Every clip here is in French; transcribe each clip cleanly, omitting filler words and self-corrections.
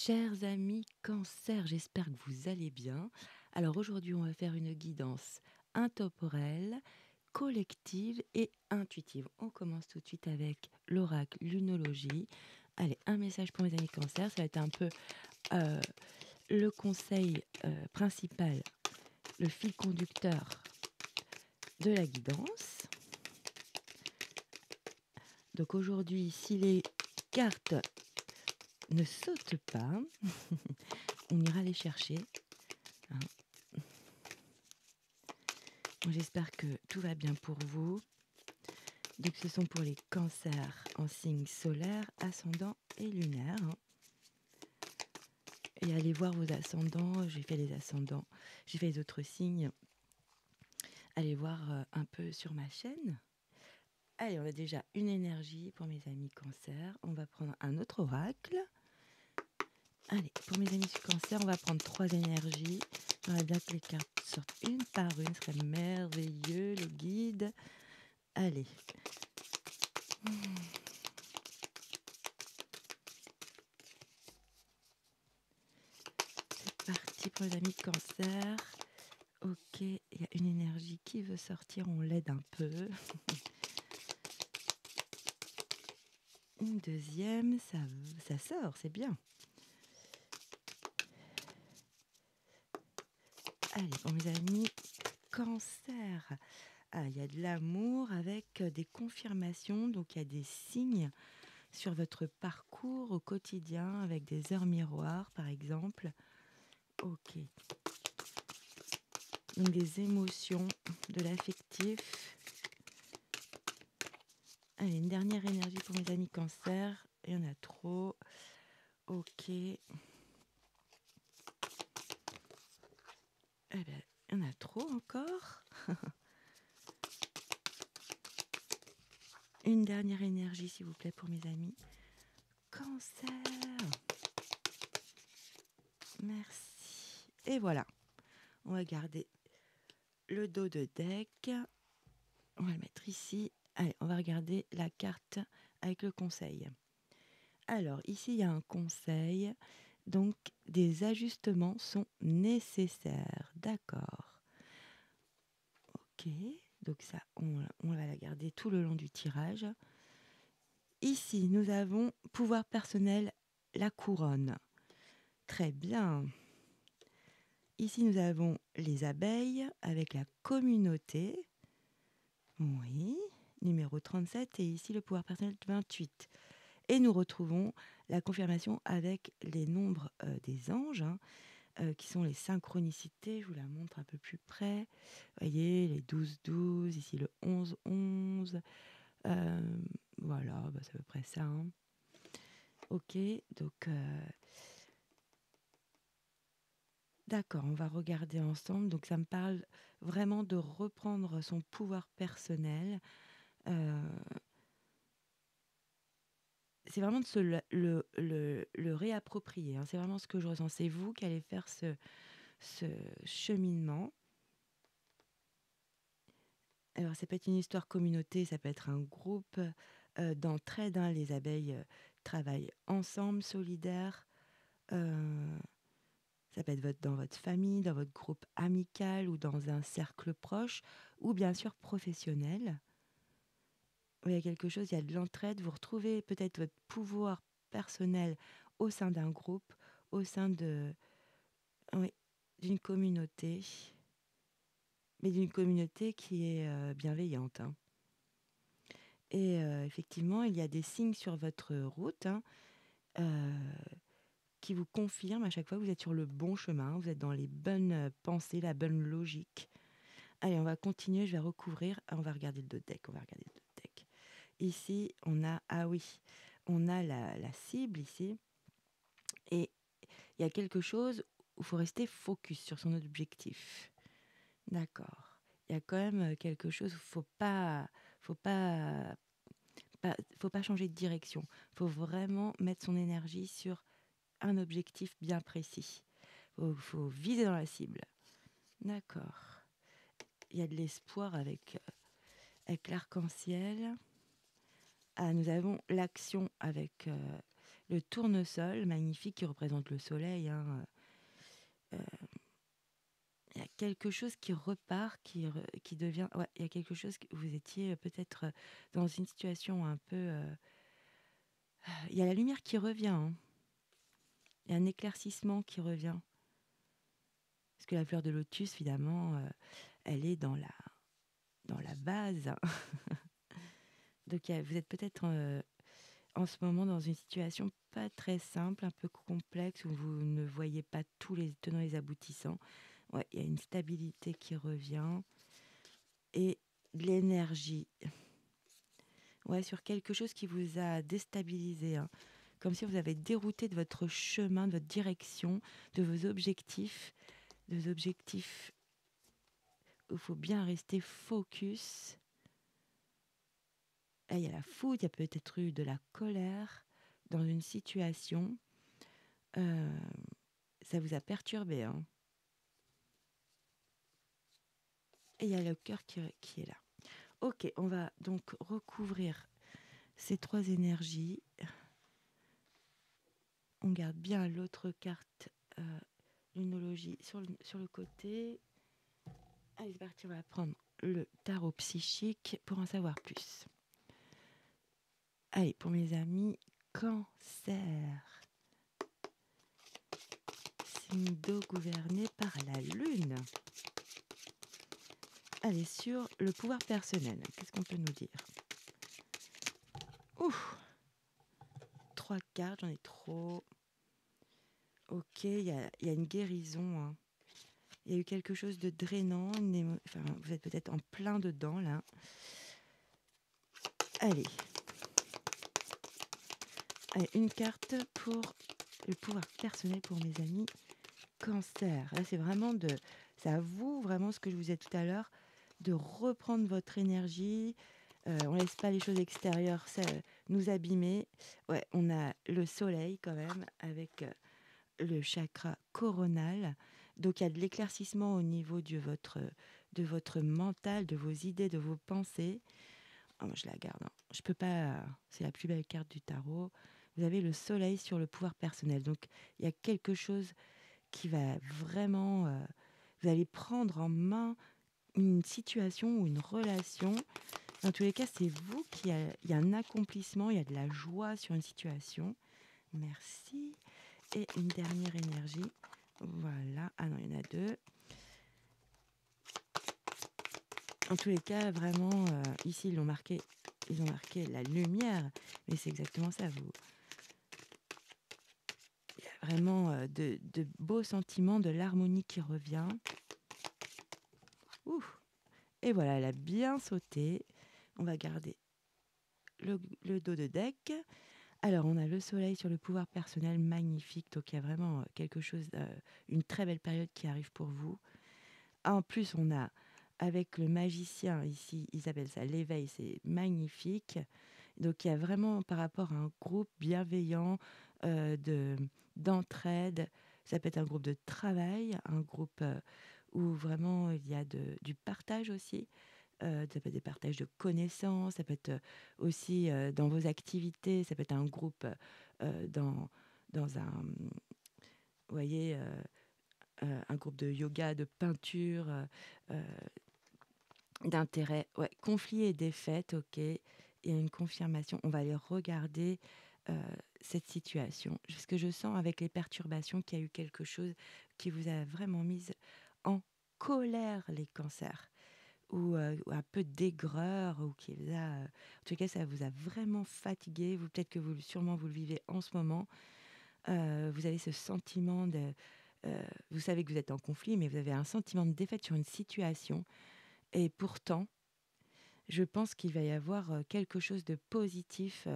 Chers amis Cancer, j'espère que vous allez bien. Alors aujourd'hui, on va faire une guidance intemporelle, collective et intuitive. On commence tout de suite avec l'oracle lunologie. Allez, un message pour mes amis Cancer. Ça va être un peu euh, le conseil principal, le fil conducteur de la guidance. Donc aujourd'hui, si les cartes ne sautent pas, on ira les chercher. Hein. J'espère que tout va bien pour vous. Donc ce sont pour les cancers en signe solaire, ascendant et lunaire. Et allez voir vos ascendants, j'ai fait les ascendants, j'ai fait les autres signes. Allez voir un peu sur ma chaîne. Allez, on a déjà une énergie pour mes amis cancer. On va prendre un autre oracle. Allez, pour mes amis cancer, on va prendre 3 énergies. J'aimerais bien que les cartes sortent une par une, ce serait merveilleux, le guide. Allez. C'est parti pour les amis de cancer. Ok, il y a une énergie qui veut sortir, on l'aide un peu. Une deuxième, ça sort, c'est bien. Allez, pour mes amis cancer. Ah, il y a de l'amour avec des confirmations, donc il y a des signes sur votre parcours au quotidien avec des heures miroirs, par exemple. Ok. Donc des émotions, de l'affectif. Allez, une dernière énergie pour mes amis cancer. Il y en a trop. Ok. Eh ben, il y en a trop encore. Une dernière énergie, s'il vous plaît, pour mes amis. Cancer. Merci. Et voilà. On va garder le dos de deck. On va le mettre ici. Allez, on va regarder la carte avec le conseil. Alors, ici, il y a un conseil. Donc, des ajustements sont nécessaires. D'accord. Ok. Donc ça, on va la garder tout le long du tirage. Ici, nous avons pouvoir personnel, la couronne. Très bien. Ici, nous avons les abeilles avec la communauté. Oui, numéro 37. Et ici, le pouvoir personnel 28. Et nous retrouvons la confirmation avec les nombres des anges, qui sont les synchronicités. Je vous la montre un peu plus près. Vous voyez, les 12-12, ici le 11-11. Voilà, bah, c'est à peu près ça. Ok, donc... d'accord, on va regarder ensemble. Donc ça me parle vraiment de reprendre son pouvoir personnel. C'est vraiment de le réapproprier. C'est vraiment ce que je ressens. C'est vous qui allez faire ce cheminement. Alors ça peut être une histoire communauté, ça peut être un groupe d'entraide. Les abeilles travaillent ensemble, solidaires. Ça peut être dans votre famille, dans votre groupe amical ou dans un cercle proche, ou bien sûr professionnel. Il y a quelque chose, il y a de l'entraide, vous retrouvez peut-être votre pouvoir personnel au sein d'un groupe, au sein oui, d'une communauté, mais d'une communauté qui est bienveillante. Et effectivement, il y a des signes sur votre route euh, qui vous confirment à chaque fois que vous êtes sur le bon chemin, vous êtes dans les bonnes pensées, la bonne logique. Allez, on va continuer, je vais recouvrir, on va regarder le dos de deck, Ici, on a, ah oui, on a la cible ici, et il y a quelque chose où il faut rester focus sur son objectif. D'accord. Il y a quand même quelque chose où faut pas changer de direction. Il faut vraiment mettre son énergie sur un objectif bien précis. Faut viser dans la cible. D'accord. Il y a de l'espoir avec l'arc-en-ciel. Ah, nous avons l'action avec le tournesol magnifique qui représente le soleil, hein. Euh, Il y a quelque chose qui repart, qui devient... Ouais, il y a quelque chose que vous étiez peut-être dans une situation un peu... Il y a la lumière qui revient, hein. Il y a un éclaircissement qui revient. Parce que la fleur de lotus, finalement, elle est dans la base. Donc vous êtes peut-être en ce moment dans une situation pas très simple, un peu complexe, où vous ne voyez pas tous les tenants et les aboutissants. Ouais, il y a une stabilité qui revient et de l'énergie. Ouais, sur quelque chose qui vous a déstabilisé, hein. Comme si vous avez dérouté de votre chemin, de votre direction, de vos objectifs. Des objectifs où il faut bien rester focus. Là, il y a la foudre, il y a peut-être eu de la colère dans une situation. Euh, Ça vous a perturbé, hein. Et il y a le cœur qui est là. Ok, on va donc recouvrir ces trois énergies. On garde bien l'autre carte, lunologie, sur le côté. Allez, c'est parti, on va prendre le tarot psychique pour en savoir plus. Allez, pour mes amis, Cancer. Signe d'eau gouverné par la lune. Allez, sur le pouvoir personnel, qu'est-ce qu'on peut nous dire? Ouf, 3 cartes, j'en ai trop. Ok, il y a une guérison, hein. Il y a eu quelque chose de drainant. Enfin, vous êtes peut-être en plein dedans, là. Allez. Allez, une carte pour le pouvoir personnel pour mes amis Cancer. Là, c'est vraiment c'est à vous, vraiment, ce que je vous disais tout à l'heure, de reprendre votre énergie. On laisse pas les choses extérieures nous abîmer. Ouais, on a le soleil quand même avec le chakra coronal. Donc il y a de l'éclaircissement au niveau de votre mental, de vos idées, de vos pensées. Oh, moi, je la garde, hein. Je peux pas. C'est la plus belle carte du tarot. Vous avez le soleil sur le pouvoir personnel. Donc il y a quelque chose qui va vraiment. Vous allez prendre en main une situation ou une relation. Dans tous les cas, c'est vous il y a un accomplissement, il y a de la joie sur une situation. Merci. Et une dernière énergie. Voilà. Ah non, il y en a deux. En tous les cas, vraiment, ici, ils ont marqué la lumière. Mais c'est exactement ça. Il y a vraiment de beaux sentiments, de l'harmonie qui revient. Ouh. Et voilà, elle a bien sauté. On va garder le dos de deck. Alors, on a le soleil sur le pouvoir personnel, magnifique. Donc, il y a vraiment quelque chose, une très belle période qui arrive pour vous. En plus, on a, avec le magicien ici, Isabelle, ça l'éveil, c'est magnifique. Donc, il y a vraiment, par rapport à un groupe bienveillant, d'entraide, ça peut être un groupe de travail, un groupe où vraiment il y a du partage aussi. Ça peut être des partages de connaissances, ça peut être aussi dans vos activités, ça peut être un groupe dans un, vous voyez, un groupe de yoga, de peinture, euh, d'intérêt. Ouais, conflit et défaite, ok. Et une confirmation. On va aller regarder cette situation. Ce que je sens avec les perturbations, qu'il y a eu quelque chose qui vous a vraiment mise en colère, les cancers. Ou un peu d'aigreur, ou qui vous a, en tout cas, ça vous a vraiment fatigué. Peut-être que sûrement vous le vivez en ce moment. Vous avez ce sentiment vous savez que vous êtes en conflit, mais vous avez un sentiment de défaite sur une situation. Et pourtant, je pense qu'il va y avoir quelque chose de positif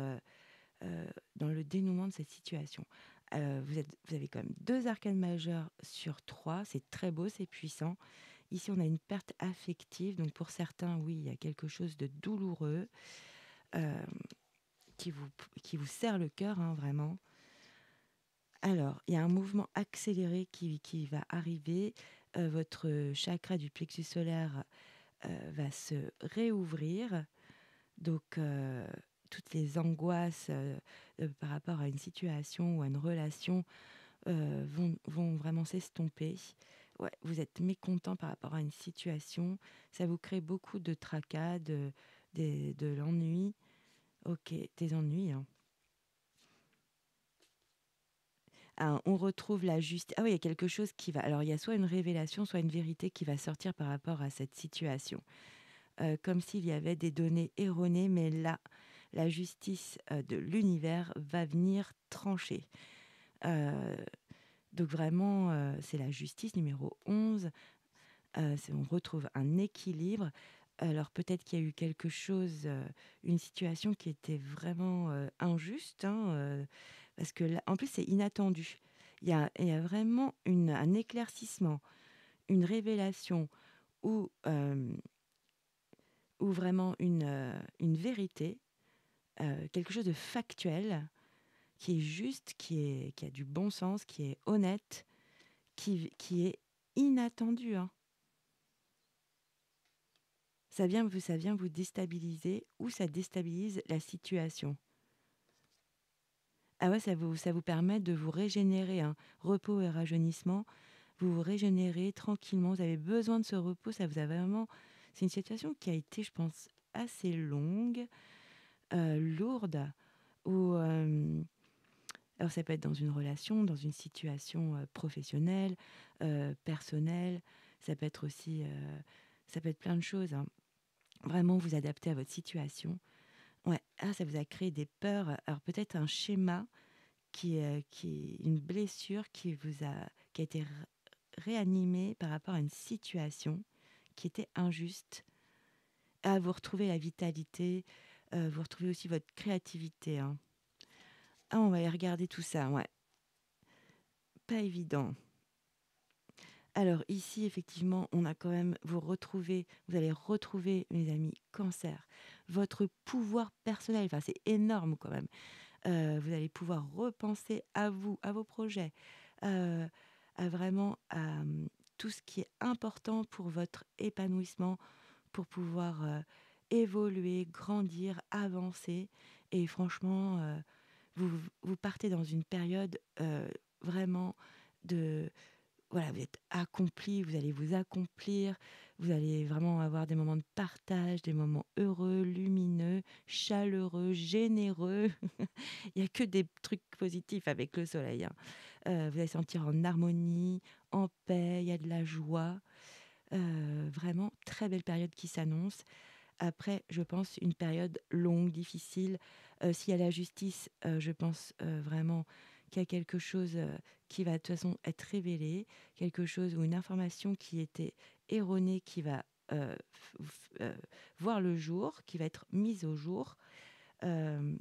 dans le dénouement de cette situation. Vous avez quand même 2 arcanes majeures sur 3. C'est très beau, c'est puissant. Ici, on a une perte affective. Donc, pour certains, oui, il y a quelque chose de douloureux euh, qui vous serre le cœur, hein, vraiment. Alors, il y a un mouvement accéléré qui va arriver. Votre chakra du plexus solaire va se réouvrir. Donc, toutes les angoisses par rapport à une situation ou à une relation vont vraiment s'estomper. Ouais, vous êtes mécontent par rapport à une situation, ça vous crée beaucoup de tracas, de l'ennui. Ok, des ennuis, hein. Ah, on retrouve la justice. Ah oui, il y a quelque chose qui va. Alors, il y a soit une révélation, soit une vérité qui va sortir par rapport à cette situation. Comme s'il y avait des données erronées, mais là, la justice de l'univers va venir trancher. Euh, donc, vraiment, c'est la justice numéro 11. On retrouve un équilibre. Alors, peut-être qu'il y a eu quelque chose, une situation qui était vraiment injuste, hein, parce que là, en plus, c'est inattendu. Il y a vraiment un éclaircissement, une révélation ou vraiment une vérité, quelque chose de factuel, qui est juste, qui a du bon sens, qui est honnête, qui est inattendu, hein. Ça vient vous déstabiliser ou ça déstabilise la situation. Ah ouais, ça vous permet de vous régénérer, hein. Repos et rajeunissement, vous vous régénérez tranquillement. Vous avez besoin de ce repos. Ça vous a vraiment. C'est une situation qui a été, je pense, assez longue, lourde, où alors ça peut être dans une relation, dans une situation professionnelle, personnelle. Ça peut être aussi, ça peut être plein de choses, hein. Vraiment vous adapter à votre situation. Ouais, ah, ça vous a créé des peurs. Alors peut-être un schéma qui est une blessure qui a été réanimée par rapport à une situation qui était injuste. Ah, vous retrouvez la vitalité, vous retrouvez aussi votre créativité, hein. Ah, on va y regarder tout ça, ouais. Pas évident. Alors ici, effectivement, on a quand même, vous allez retrouver, mes amis, cancer, votre pouvoir personnel. Enfin, c'est énorme quand même. Vous allez pouvoir repenser à vous, à vos projets, euh, à vraiment à tout ce qui est important pour votre épanouissement, pour pouvoir évoluer, grandir, avancer. Et franchement, vous, vous partez dans une période vraiment de voilà, vous êtes accompli, vous allez vous accomplir, vous allez vraiment avoir des moments de partage, des moments heureux, lumineux, chaleureux, généreux. Il n'y a que des trucs positifs avec le soleil, hein. Vous allez sentir en harmonie, en paix, il y a de la joie. Vraiment, très belle période qui s'annonce. Après, je pense, une période longue, difficile. S'il y a la justice, je pense vraiment qu'il y a quelque chose qui va de toute façon être révélé, quelque chose ou une information qui était erronée qui va voir le jour, qui va être mise au jour. Euh,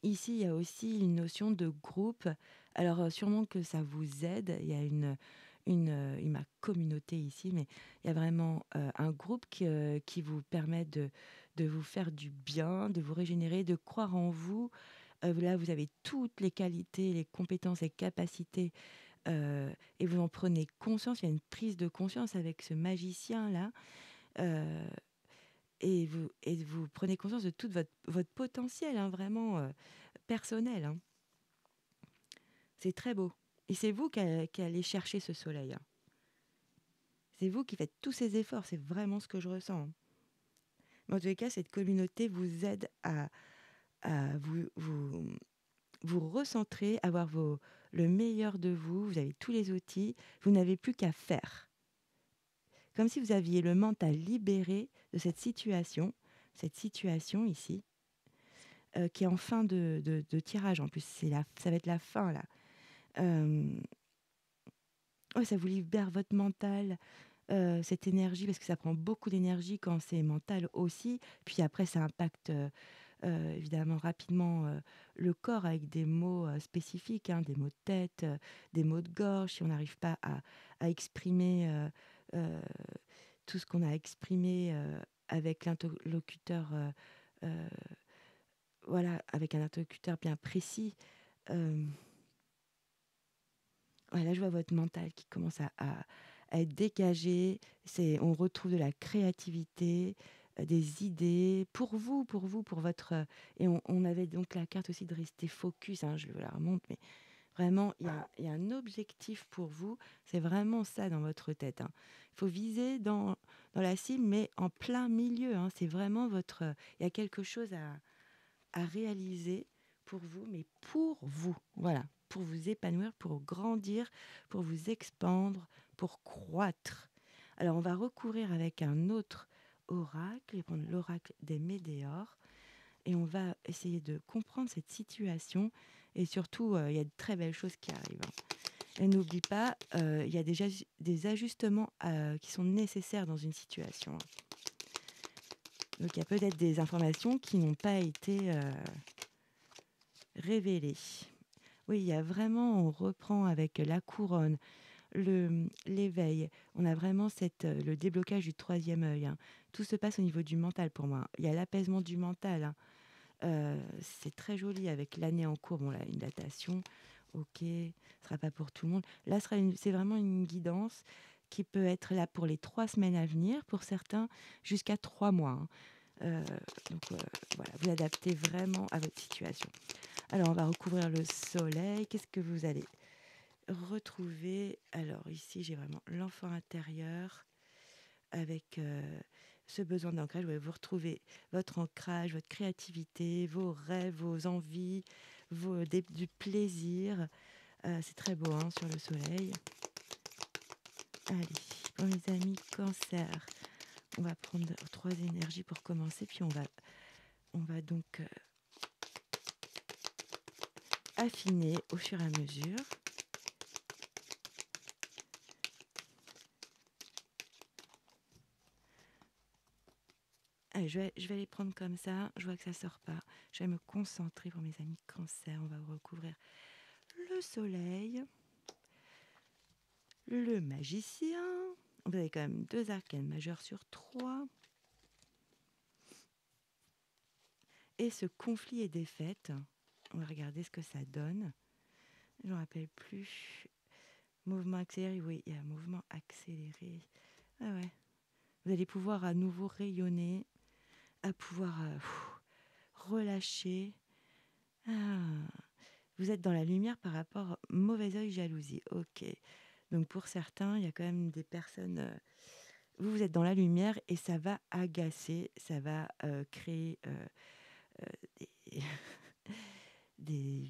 Ici, il y a aussi une notion de groupe. Alors, sûrement que ça vous aide. Il y a ma communauté ici, mais il y a vraiment un groupe qui vous permet de vous faire du bien, de vous régénérer, de croire en vous. Là, vous avez toutes les qualités, les compétences et capacités, et vous en prenez conscience. Il y a une prise de conscience avec ce magicien-là. euh, et vous prenez conscience de tout votre potentiel, hein, vraiment personnel, hein. C'est très beau. Et c'est vous qui allez chercher ce soleil, hein. C'est vous qui faites tous ces efforts. C'est vraiment ce que je ressens, hein. Mais en tous les cas, cette communauté vous aide à vous recentrer, avoir le meilleur de vous. Vous avez tous les outils. Vous n'avez plus qu'à faire. Comme si vous aviez le mental libéré de cette situation ici, qui est en fin de tirage. En plus, ça va être la fin, là. Euh, ouais, ça vous libère votre mental, cette énergie, parce que ça prend beaucoup d'énergie quand c'est mental aussi. Puis après, ça impacte évidemment rapidement le corps avec des mots spécifiques, hein, des mots de tête, des mots de gorge, si on n'arrive pas à exprimer euh, tout ce qu'on a exprimé avec l'interlocuteur, euh, voilà, avec un interlocuteur bien précis. Euh, ouais, là, je vois votre mental qui commence à être dégagé. On retrouve de la créativité. des idées pour votre... et on avait donc la carte aussi de rester focus, hein, je la remonte, mais vraiment, il y a un objectif pour vous, c'est vraiment ça dans votre tête, hein. Il faut viser dans la cible, mais en plein milieu, hein, c'est vraiment votre... il y a quelque chose à réaliser pour vous, mais pour vous, voilà, pour vous épanouir, pour grandir, pour vous expandre, pour croître. Alors, on va recourir avec un autre oracle, et prendre l'oracle des Médéors, et on va essayer de comprendre cette situation, et surtout, il y a de très belles choses qui arrivent, hein. Et n'oublie pas, il y a déjà des ajustements qui sont nécessaires dans une situation, hein. Donc, il y a peut-être des informations qui n'ont pas été révélées. Oui, il y a vraiment, on reprend avec la couronne, l'éveil. On a vraiment le déblocage du troisième œil, hein. Tout se passe au niveau du mental pour moi. Il y a l'apaisement du mental, hein. C'est très joli avec l'année en cours. Bon, là, une datation, ok, ce sera pas pour tout le monde. Là, c'est vraiment une guidance qui peut être là pour les 3 semaines à venir, pour certains jusqu'à 3 mois, hein. Euh, voilà, vous adaptez vraiment à votre situation. Alors, on va recouvrir le soleil. Qu'est-ce que vous allez retrouver? Alors, ici, j'ai vraiment l'enfant intérieur avec ce besoin d'ancrage. Vous retrouvez votre ancrage, votre créativité, vos rêves, vos envies, du plaisir. C'est très beau, hein, sur le soleil. Allez, pour mes amis cancer, on va prendre 3 énergies pour commencer, puis on va donc affiner au fur et à mesure. Allez, je vais les prendre comme ça. Je vois que ça sort pas. Je vais me concentrer pour mes amis cancer. On va recouvrir le soleil, le magicien. Vous avez quand même 2 arcanes majeurs sur 3. Et ce conflit et défaite. On va regarder ce que ça donne. Je ne me rappelle plus. Mouvement accéléré. Oui, il y a un mouvement accéléré. Ah ouais. Vous allez pouvoir à nouveau rayonner, à pouvoir relâcher. Ah. Vous êtes dans la lumière par rapport au mauvais œil, jalousie. Ok. Donc pour certains, il y a quand même des personnes... vous êtes dans la lumière et ça va agacer, ça va créer des,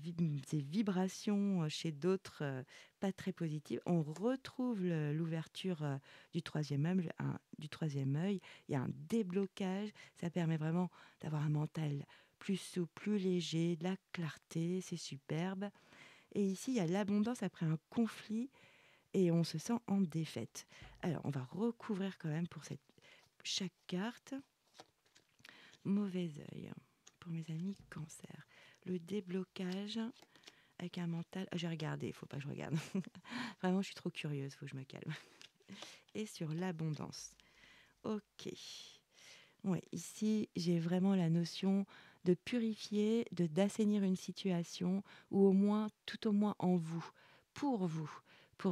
des vibrations chez d'autres pas très positives. On retrouve l'ouverture du troisième œil, il y a un déblocage, ça permet vraiment d'avoir un mental plus souple, plus léger, de la clarté, c'est superbe. Et ici, il y a l'abondance après un conflit et on se sent en défaite. Alors, on va recouvrir quand même pour chaque carte. Mauvais œil pour mes amis cancer. Le déblocage avec un mental... Ah, j'ai regardé, il faut pas que je regarde. Vraiment, je suis trop curieuse, il faut que je me calme. Et sur l'abondance. Ok. Ouais, ici, j'ai vraiment la notion de purifier, d'assainir une situation, ou au moins, tout au moins en vous, pour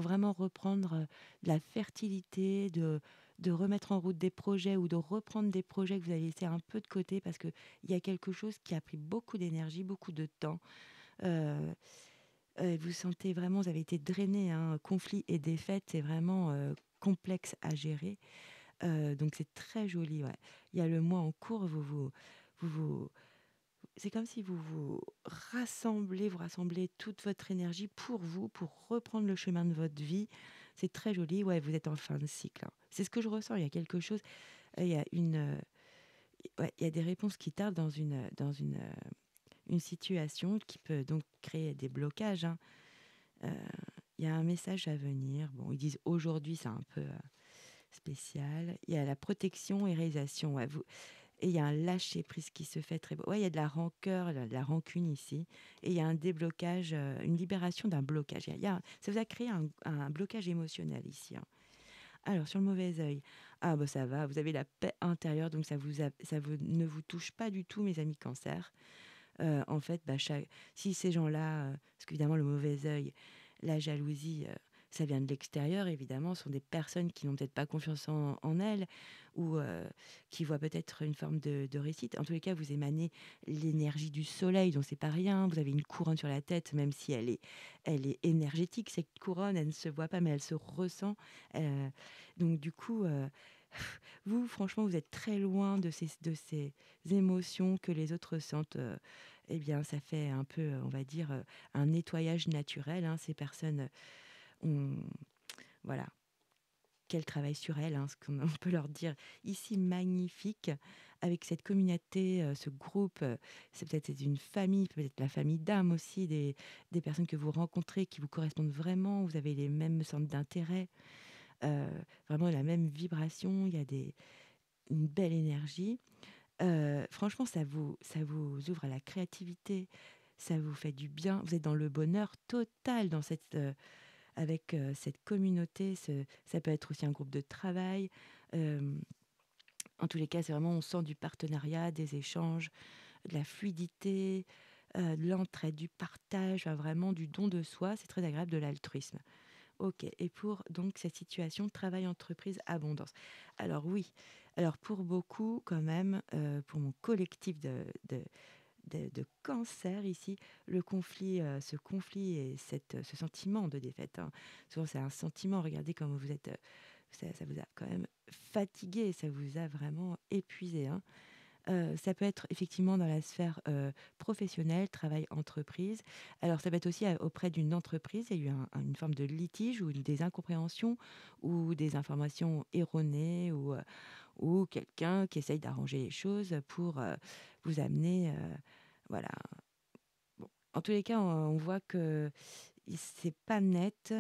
vraiment reprendre de la fertilité, de remettre en route des projets ou de reprendre des projets que vous avez laissés un peu de côté parce qu'il y a quelque chose qui a pris beaucoup d'énergie, beaucoup de temps. Vous sentez vraiment, vous avez été drainé, hein, conflit et défaite, c'est vraiment complexe à gérer. Donc c'est très joli, ouais. Il y a le mois en cours, vous c'est comme si vous rassemblez toute votre énergie pour vous, pour reprendre le chemin de votre vie. C'est très joli, ouais, vous êtes en fin de cycle, hein. C'est ce que je ressens, il y a quelque chose, il y a ouais, il y a des réponses qui tardent une situation qui peut donc créer des blocages, hein. Euh, il y a un message à venir. Bon, ils disent aujourd'hui, c'est un peu spécial. Il y a la protection et réalisation. Ouais, et il y a un lâcher-prise qui se fait très beau. Ouais, il y a de la rancœur, de la rancune ici. Et il y a un déblocage, une libération d'un blocage. Ça vous a créé un blocage émotionnel ici, hein. Alors, sur le mauvais œil, ah bah ça va, vous avez la paix intérieure, donc ne vous touche pas du tout, mes amis cancer. En fait, si ces gens-là, parce qu'évidemment, le mauvais œil, la jalousie, ça vient de l'extérieur, évidemment. Ce sont des personnes qui n'ont peut-être pas confiance en elles ou qui voient peut-être une forme de réussite. En tous les cas, vous émanez l'énergie du soleil, donc c'est pas rien. Vous avez une couronne sur la tête, même si elle est énergétique. Cette couronne, elle ne se voit pas, mais elle se ressent. Euh, donc du coup, vous, franchement, vous êtes très loin de ces émotions que les autres ressentent. Eh bien, ça fait un peu, on va dire, un nettoyage naturel, hein. Ces personnes ont, voilà, qu'elles travaillent sur elles, hein, ce qu'on on peut leur dire ici magnifique, avec cette communauté, ce groupe, c'est peut-être une famille, peut-être la famille d'âme aussi, des personnes que vous rencontrez qui vous correspondent vraiment, vous avez les mêmes centres d'intérêt, euh, vraiment la même vibration, il y a une belle énergie. Franchement, ça vous ouvre à la créativité, ça vous fait du bien, vous êtes dans le bonheur total dans avec cette communauté. Ça peut être aussi un groupe de travail. Euh, en tous les cas, c'est vraiment, on sent du partenariat, des échanges, de la fluidité, de l'entraide, du partage, enfin, vraiment du don de soi. C'est très agréable, de l'altruisme. Ok, et pour donc cette situation travail, entreprise, abondance. Alors oui, alors pour beaucoup quand même, pour mon collectif de cancer ici, ce conflit et ce sentiment de défaite, hein. Souvent c'est un sentiment, regardez comment vous êtes, ça vous a quand même fatigué, ça vous a vraiment épuisé, hein. Ça peut être effectivement dans la sphère professionnelle, travail, entreprise. Alors ça peut être aussi auprès d'une entreprise, il y a eu une forme de litige ou des incompréhensions ou des informations erronées ou quelqu'un qui essaye d'arranger les choses pour vous amener, voilà. Bon. En tous les cas, on voit que c'est pas net.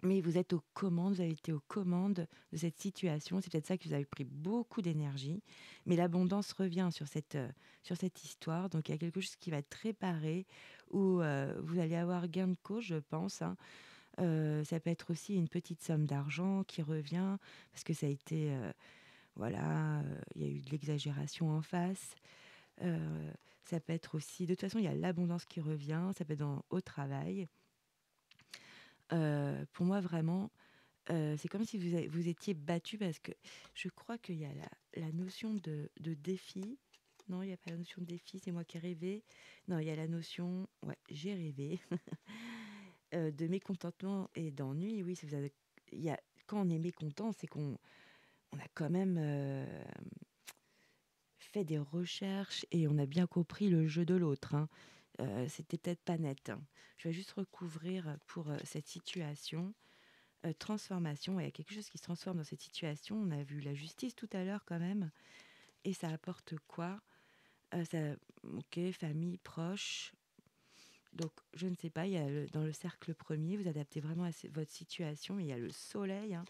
Mais vous êtes aux commandes, vous avez été aux commandes de cette situation. C'est peut-être ça que vous avez pris beaucoup d'énergie. Mais l'abondance revient sur cette histoire. Donc il y a quelque chose qui va être réparé, où vous allez avoir gain de cause, je pense, hein. Ça peut être aussi une petite somme d'argent qui revient, parce que ça a été, voilà, il y a eu de l'exagération en face. Euh, Ça peut être aussi, de toute façon, il y a l'abondance qui revient, ça peut être au travail. Pour moi, vraiment, c'est comme si vous étiez battu parce que je crois qu'il y a la notion de défi. Non, il n'y a pas la notion de défi, c'est moi qui ai rêvé. Non, il y a la notion, ouais, j'ai rêvé, de mécontentement et d'ennui. Oui, il y a, quand on est mécontent, c'est on a quand même fait des recherches et on a bien compris le jeu de l'autre, hein. C'était peut-être pas net, hein. Je vais juste recouvrir pour cette situation. Transformation, ouais, il y a quelque chose qui se transforme dans cette situation. On a vu la justice tout à l'heure quand même. Et ça apporte quoi? Ok, famille, proche. Donc, je ne sais pas, il y a dans le cercle premier, vous adaptez vraiment à votre situation. Il y a le soleil, hein.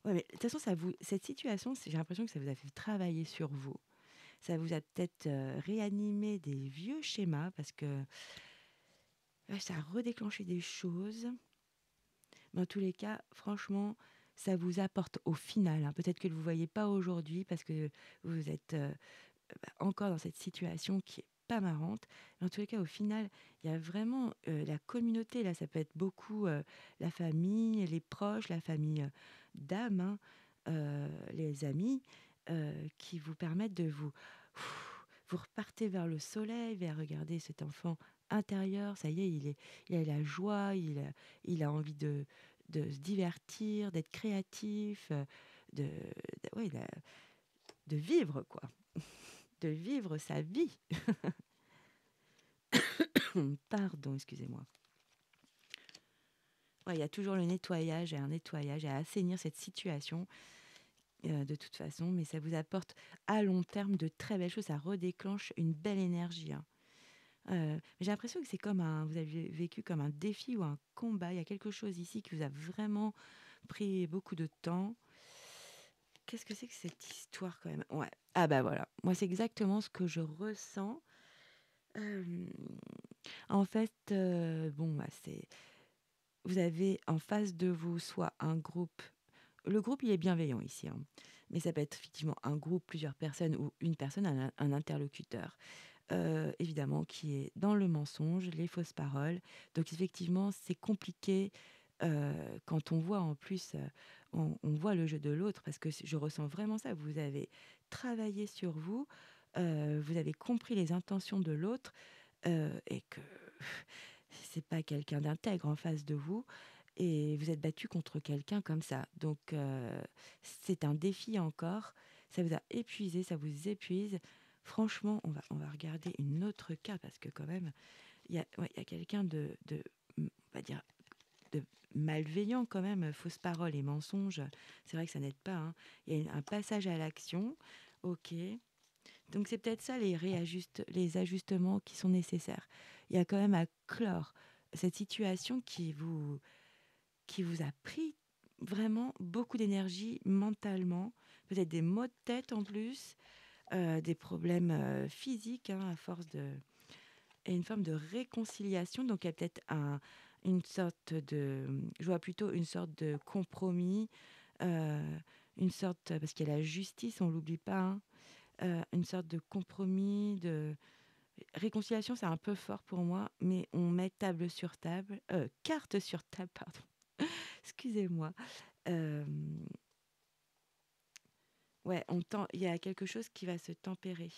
Ouais, mais de toute façon, cette situation, j'ai l'impression que ça vous a fait travailler sur vous. Ça vous a peut-être réanimé des vieux schémas parce que ouais, ça a redéclenché des choses. Mais en tous les cas, franchement, ça vous apporte au final, hein. Peut-être que vous ne voyez pas aujourd'hui parce que vous êtes encore dans cette situation qui est pas marrante. Mais en tous les cas, au final, il y a vraiment la communauté. Là, ça peut être beaucoup la famille, les proches, la famille d'âme, hein, les amis, qui vous permettent de vous repartez vers le soleil, vers regarder cet enfant intérieur. Ça y est, il a la joie, il a envie de se divertir, d'être créatif, ouais, de vivre, quoi. De vivre sa vie. Pardon, excusez-moi. Ouais, il y a toujours le nettoyage et un nettoyage à assainir cette situation de toute façon, mais ça vous apporte à long terme de très belles choses. Ça redéclenche une belle énergie, hein. J'ai l'impression que c'est comme vous avez vécu comme un défi ou un combat. Il y a quelque chose ici qui vous a vraiment pris beaucoup de temps. Qu'est-ce que c'est que cette histoire quand même? Ouais. Ah bah voilà, moi c'est exactement ce que je ressens. Euh, En fait, bon, bah, vous avez en face de vous soit un groupe. Le groupe, il est bienveillant ici, hein. Mais ça peut être effectivement un groupe, plusieurs personnes ou une personne, un interlocuteur. évidemment, qui est dans le mensonge, les fausses paroles. Donc effectivement, c'est compliqué quand on voit en plus, on voit le jeu de l'autre, parce que je ressens vraiment ça. Vous avez travaillé sur vous, vous avez compris les intentions de l'autre, et que c'est pas quelqu'un d'intègre en face de vous, et vous êtes battu contre quelqu'un comme ça. Donc c'est un défi encore. Ça vous a épuisé, ça vous épuise. Franchement, on va regarder une autre carte, parce que quand même, il y a quelqu'un on va dire, de malveillant quand même, fausses paroles et mensonges. C'est vrai que ça n'aide pas, hein. Il y a un passage à l'action. Ok. Donc c'est peut-être ça les ajustements qui sont nécessaires. Il y a quand même à clore cette situation qui vous a pris vraiment beaucoup d'énergie mentalement, peut-être des maux de tête en plus, des problèmes physiques, hein, à force de... Et une forme de réconciliation. Donc il y a peut-être une sorte de... Je vois plutôt une sorte de compromis, une sorte... Parce qu'il y a la justice, on ne l'oublie pas, hein, une sorte de compromis, de... Réconciliation, c'est un peu fort pour moi, mais on met table sur table, carte sur table, pardon. Excusez-moi. Euh, ouais, il y a quelque chose qui va se tempérer.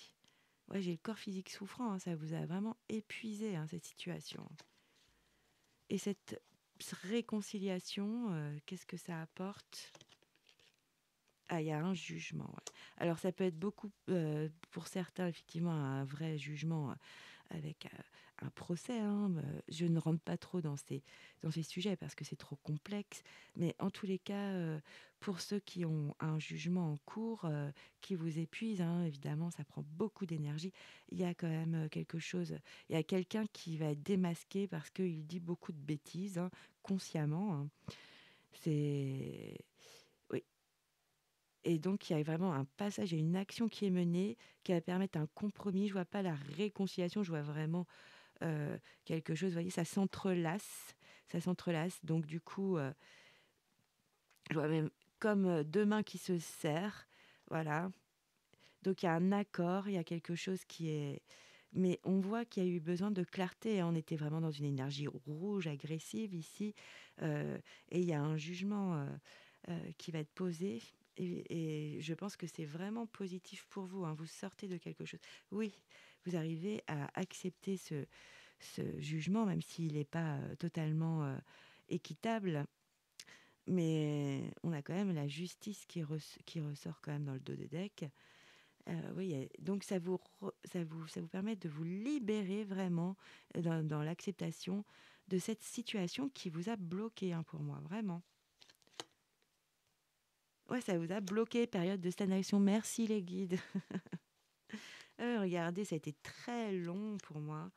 Ouais, j'ai le corps physique souffrant, hein, ça vous a vraiment épuisé, hein, cette situation. Et cette réconciliation, qu'est-ce que ça apporte? Ah, il y a un jugement. Ouais. Alors, ça peut être beaucoup, pour certains, effectivement, un vrai jugement avec un procès, hein. Je ne rentre pas trop dans ces sujets parce que c'est trop complexe. Mais en tous les cas, pour ceux qui ont un jugement en cours, qui vous épuise, hein, évidemment, ça prend beaucoup d'énergie. Il y a quand même quelque chose. Il y a quelqu'un qui va être démasqué parce qu'il dit beaucoup de bêtises, hein, consciemment, hein. C'est... Oui. Et donc, il y a vraiment un passage et une action qui est menée qui va permettre un compromis. Je vois pas la réconciliation, je vois vraiment quelque chose, vous voyez, ça s'entrelace. Ça s'entrelace. Donc, du coup, je vois même comme deux mains qui se serrent. Voilà. Donc, il y a un accord, il y a quelque chose qui est... Mais on voit qu'il y a eu besoin de clarté, hein. On était vraiment dans une énergie rouge, agressive ici. Euh, et il y a un jugement qui va être posé. Et je pense que c'est vraiment positif pour vous, hein. Vous sortez de quelque chose. Oui, vous arrivez à accepter ce jugement, même s'il n'est pas totalement équitable. Mais on a quand même la justice qui ressort quand même dans le dos des decks. Oui, donc ça vous permet de vous libérer vraiment dans l'acceptation de cette situation qui vous a bloqué, hein, pour moi, vraiment. Ouais, ça vous a bloqué, période de stagnation. Merci les guides. Regardez, ça a été très long pour moi.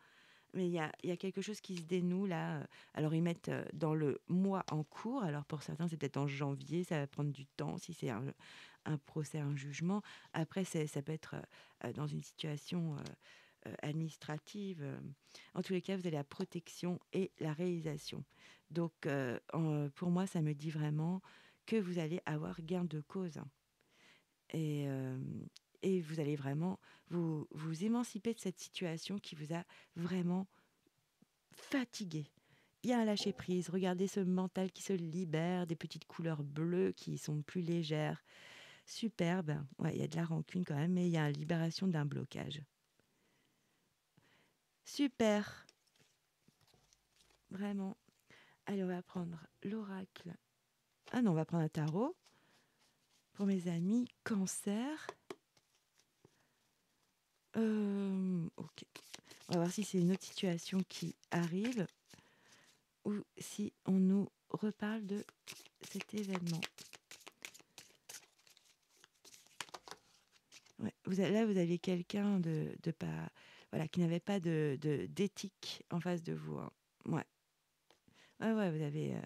Mais il y a quelque chose qui se dénoue là. Alors, ils mettent dans le mois en cours. Alors, pour certains, c'est peut-être en janvier. Ça va prendre du temps si c'est un procès, un jugement. Après, ça peut être dans une situation administrative. En tous les cas, vous avez la protection et la réalisation. Donc, pour moi, ça me dit vraiment que vous allez avoir gain de cause. Et, euh, et vous allez vraiment vous émanciper de cette situation qui vous a vraiment fatigué. Il y a un lâcher-prise. Regardez ce mental qui se libère, des petites couleurs bleues qui sont plus légères. Superbe. Ouais, il y a de la rancune quand même, mais il y a une libération d'un blocage. Super. Vraiment. Allez, on va prendre l'oracle. Ah non, on va prendre un tarot pour mes amis cancer. Ok. On va voir si c'est une autre situation qui arrive ou si on nous reparle de cet événement. Ouais. Là, vous aviez quelqu'un de pas, voilà, qui n'avait pas d'éthique en face de vous, hein. Ouais. Ouais, ouais, vous avez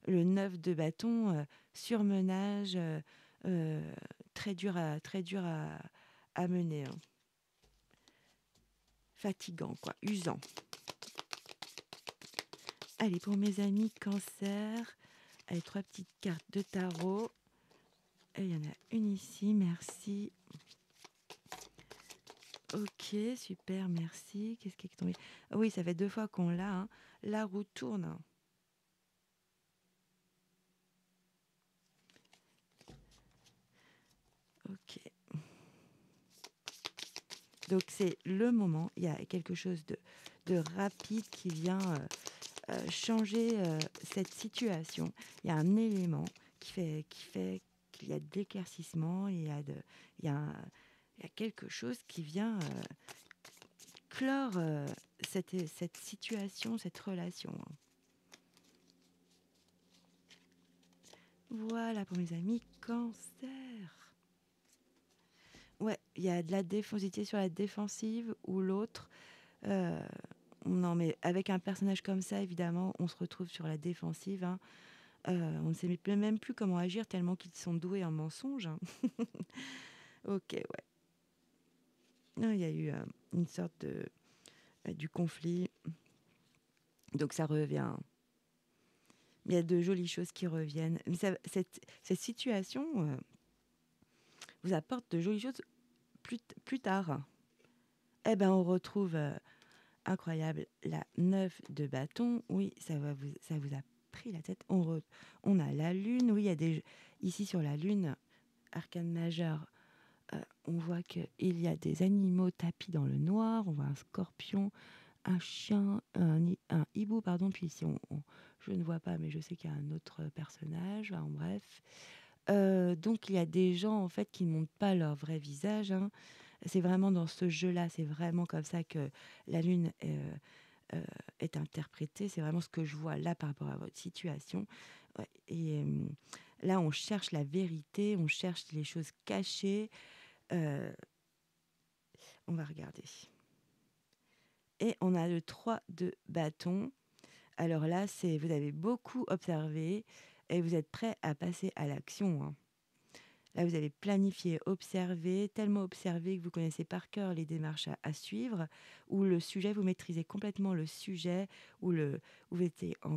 le 9 de bâton, surmenage, euh, très dur à mener, hein. Fatigant, quoi, usant. Allez, pour mes amis cancer, allez, 3 petites cartes de tarot. Et il y en a une ici, merci. Ok, super, merci. Qu'est-ce qui est tombé? Ah oui, ça fait 2 fois qu'on l'a, hein. La roue tourne. Ok. Donc c'est le moment. Il y a quelque chose de rapide qui vient changer cette situation. Il y a un élément qui fait qu'il y a de l'éclaircissement. Il y a, un- il y a quelque chose qui vient clore cette situation, cette relation. Voilà pour mes amis cancer. Ouais, il y a de la défensivité sur la défensive ou l'autre. euh, non, mais avec un personnage comme ça, évidemment, on se retrouve sur la défensive, hein. On ne sait même plus comment agir tellement qu'ils sont doués en mensonge, hein. Ok, ouais. Non, il y a eu une sorte du conflit. Donc ça revient. Il y a de jolies choses qui reviennent. Mais cette situation vous apporte de jolies choses plus tard. Eh ben, on retrouve incroyable la 9 de bâton. Oui, ça vous a pris la tête. On a la lune. Oui, il y a ici sur la lune, arcane majeur. On voit qu'il y a des animaux tapis dans le noir. On voit un scorpion, un chien, un hibou, pardon. Puis ici, je ne vois pas, mais je sais qu'il y a un autre personnage. En bref. Donc, il y a des gens, en fait, qui ne montrent pas leur vrai visage, hein. C'est vraiment dans ce jeu-là, c'est vraiment comme ça que la lune est interprétée. C'est vraiment ce que je vois là par rapport à votre situation. Ouais, et là, on cherche la vérité, on cherche les choses cachées. Euh, on va regarder. Et on a le 3 de bâton. Alors là, vous avez beaucoup observé et vous êtes prêt à passer à l'action, hein. Là, vous avez planifié, observé, tellement observé que vous connaissez par cœur les démarches à suivre, ou le sujet, vous maîtrisez complètement le sujet, ou vous êtes en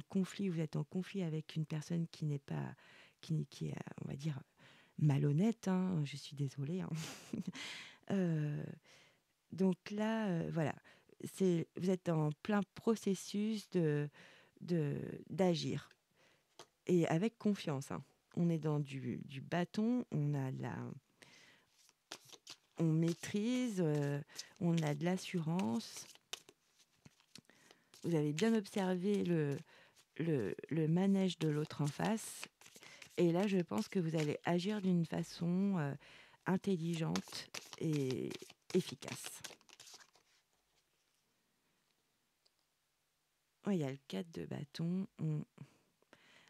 conflit avec une personne qui n'est pas, qui est, on va dire, malhonnête, hein, je suis désolée, hein. Euh, donc là, voilà, vous êtes en plein processus d'agir et avec confiance, hein. On est dans du bâton, on maîtrise, on a de l'assurance. Vous avez bien observé le manège de l'autre en face. Et là, je pense que vous allez agir d'une façon intelligente et efficace. Ouais, il y a le 4 de bâton.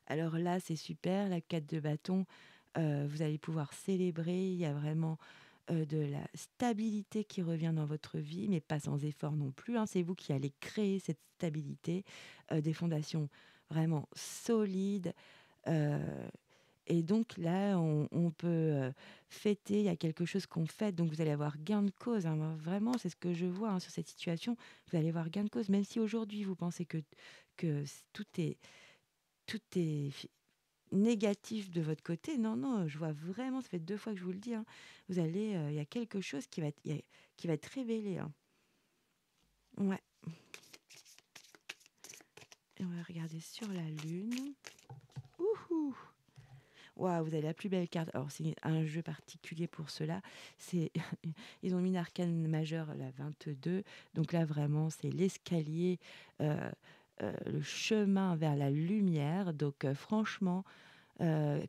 Alors là, c'est super. La 4 de bâton, vous allez pouvoir célébrer. Il y a vraiment de la stabilité qui revient dans votre vie, mais pas sans effort non plus, hein. C'est vous qui allez créer cette stabilité, des fondations vraiment solides. euh, et donc là, on peut fêter, il y a quelque chose qu'on fête, donc vous allez avoir gain de cause, hein. Vraiment, c'est ce que je vois, hein, sur cette situation. Vous allez avoir gain de cause, même si aujourd'hui vous pensez que tout est négatif de votre côté. Non, non, je vois vraiment, ça fait 2 fois que je vous le dis, hein. Il y a quelque chose qui va être révélé, hein. Ouais. Et on va regarder sur la lune. Ouhou! Waouh, vous avez la plus belle carte. Alors, c'est un jeu particulier pour cela. C'est, ils ont mis une arcane majeure, la 22. Donc là, vraiment, c'est l'escalier, le chemin vers la lumière. Donc, franchement, c'est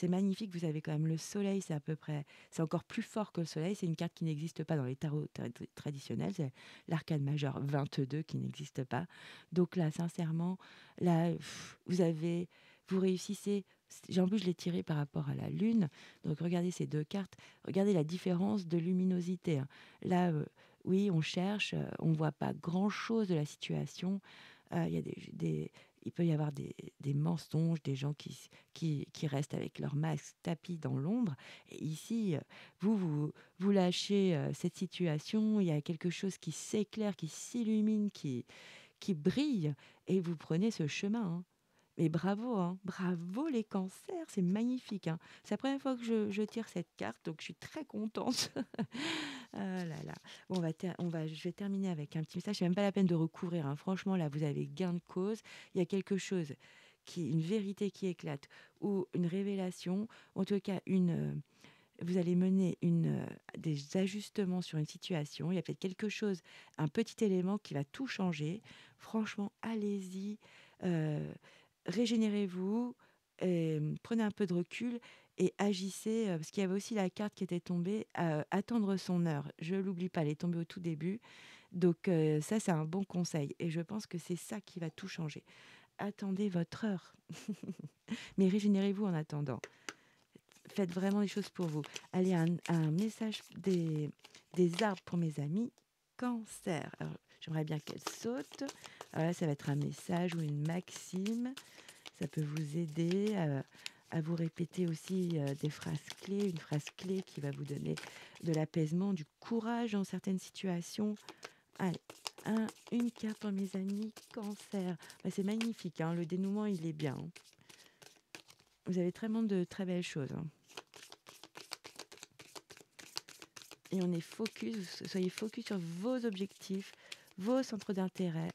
magnifique, vous avez quand même le soleil, c'est à peu près, c'est encore plus fort que le soleil, c'est une carte qui n'existe pas dans les tarots traditionnels, c'est l'arcane majeur 22 qui n'existe pas. Donc là, sincèrement, là, vous réussissez. En plus, je l'ai tiré par rapport à la lune. Donc regardez ces 2 cartes, regardez la différence de luminosité, hein. Là, oui, on cherche, on voit pas grand-chose de la situation. Il y a il peut y avoir des mensonges, des gens qui restent avec leur masque tapis dans l'ombre. Et ici, vous lâchez cette situation, il y a quelque chose qui s'éclaire, qui s'illumine, qui brille, et vous prenez ce chemin, hein. Mais bravo, hein, bravo les cancers, c'est magnifique, hein. C'est la première fois que je tire cette carte, donc je suis très contente. Ah là là. Bon, je vais terminer avec un petit message. C'est même pas la peine de recouvrir, hein. Franchement, là, vous avez gain de cause. Il y a quelque chose une vérité qui éclate, ou une révélation, en tout cas vous allez mener des ajustements sur une situation. Il y a peut-être quelque chose, un petit élément qui va tout changer. Franchement, allez-y, euh, régénérez-vous, prenez un peu de recul et agissez, parce qu'il y avait aussi la carte qui était tombée, attendre son heure. Je ne l'oublie pas, elle est tombée au tout début. Donc ça, c'est un bon conseil. Et je pense que c'est ça qui va tout changer. Attendez votre heure. Mais régénérez-vous en attendant. Faites vraiment des choses pour vous. Allez, un message des arbres pour mes amis. Cancer. Alors, j'aimerais bien qu'elle saute. Alors là, ça va être un message ou une maxime. Ça peut vous aider à vous répéter aussi des phrases clés. Une phrase clé qui va vous donner de l'apaisement, du courage dans certaines situations. Allez, une carte pour mes amis. Cancer. Bah, c'est magnifique, hein. Le dénouement, il est bien, hein. Vous avez vraiment de très belles choses, hein. Et on est focus, soyez focus sur vos objectifs, vos centres d'intérêt,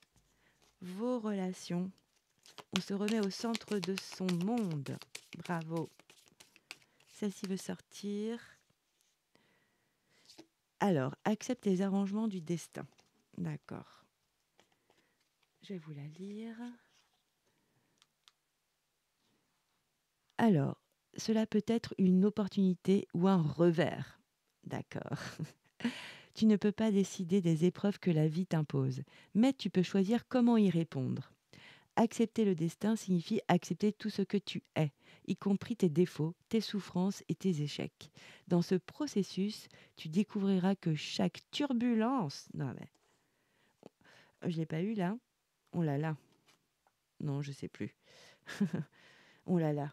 vos relations. On se remet au centre de son monde. Bravo. Celle-ci veut sortir. Alors, accepte les arrangements du destin. D'accord. Je vais vous la lire. Alors, cela peut être une opportunité ou un revers. D'accord. Tu ne peux pas décider des épreuves que la vie t'impose, mais tu peux choisir comment y répondre. Accepter le destin signifie accepter tout ce que tu es, y compris tes défauts, tes souffrances et tes échecs. Dans ce processus, tu découvriras que chaque turbulence... Non mais, je l'ai pas eu là. On l'a là. Non, je sais plus. On l'a là.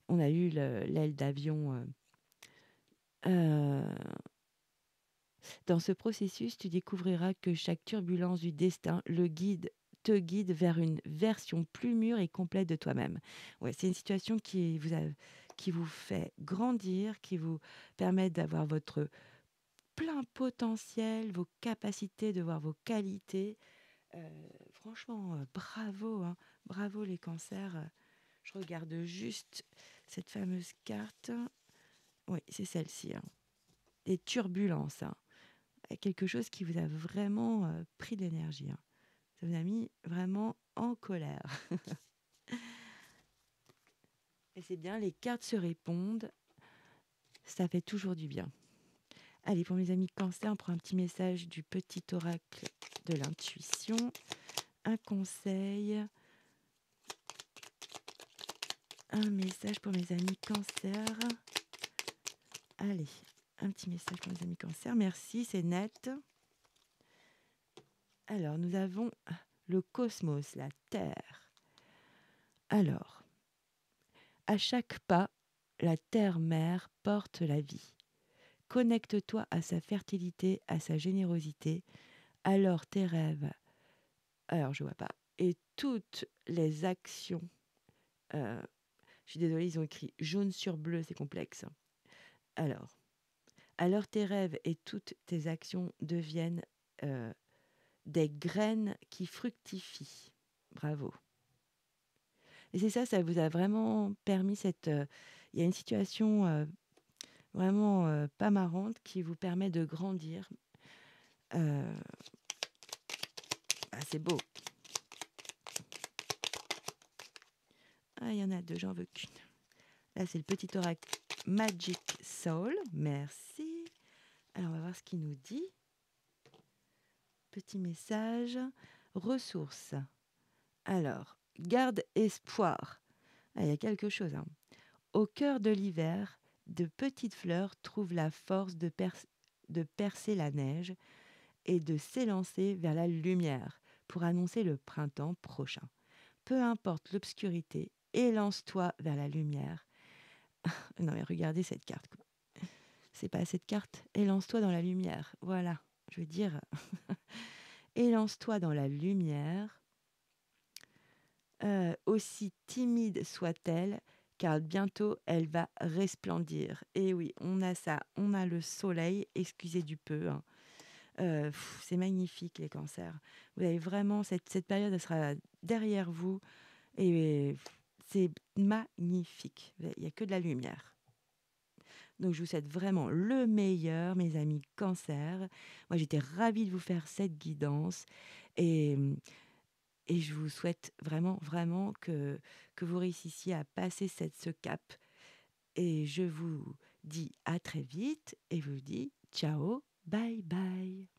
On a eu l'aile d'avion. Euh, Dans ce processus, tu découvriras que chaque turbulence du destin te guide vers une version plus mûre et complète de toi-même. Ouais, c'est une situation qui vous fait grandir, qui vous permet d'avoir votre plein potentiel, vos capacités, de voir vos qualités. Franchement, bravo, hein. Bravo les cancers. Je regarde juste cette fameuse carte. Oui, c'est celle-ci, hein. Les turbulences, hein. Quelque chose qui vous a vraiment pris de l'énergie, hein. Ça vous a mis vraiment en colère. Et c'est bien, les cartes se répondent. Ça fait toujours du bien. Allez, pour mes amis cancer, on prend un petit message du petit oracle de l'intuition. Un conseil. Un message pour mes amis cancer. Allez, un petit message pour mes amis cancer. Merci, c'est net. Alors, nous avons le cosmos, la Terre. Alors, à chaque pas, la terre-mère porte la vie. Connecte-toi à sa fertilité, à sa générosité. Alors tes rêves, alors je vois pas, et toutes les actions, euh, je suis désolée, ils ont écrit jaune sur bleu, c'est complexe. Alors, alors tes rêves et toutes tes actions deviennent euh, des graines qui fructifient. Bravo. Et c'est ça, ça vous a vraiment permis cette... Il y a une situation vraiment pas marrante qui vous permet de grandir. C'est beau. Ah, il y en a deux, j'en veux qu'une. Là, c'est le petit oracle Magic Soul. Merci. Alors, on va voir ce qu'il nous dit. Petit message. Ressources. Alors, garde espoir. Ah, il y a quelque chose, hein. Au cœur de l'hiver, de petites fleurs trouvent la force de percer la neige et de s'élancer vers la lumière pour annoncer le printemps prochain. Peu importe l'obscurité, élance-toi vers la lumière. Non mais regardez cette carte, quoi. C'est pas cette carte. Élance-toi dans la lumière. Voilà. Je veux dire, élance-toi dans la lumière. aussi timide soit-elle, car bientôt elle va resplendir. Et oui, on a ça, on a le soleil, excusez du peu, hein. C'est magnifique les cancers. Vous avez vraiment cette période, elle sera derrière vous et c'est magnifique. Il y a que de la lumière. Donc je vous souhaite vraiment le meilleur, mes amis cancer. Moi, j'étais ravie de vous faire cette guidance et et je vous souhaite vraiment, vraiment que vous réussissiez à passer ce cap. Et je vous dis à très vite et vous dis ciao, bye bye.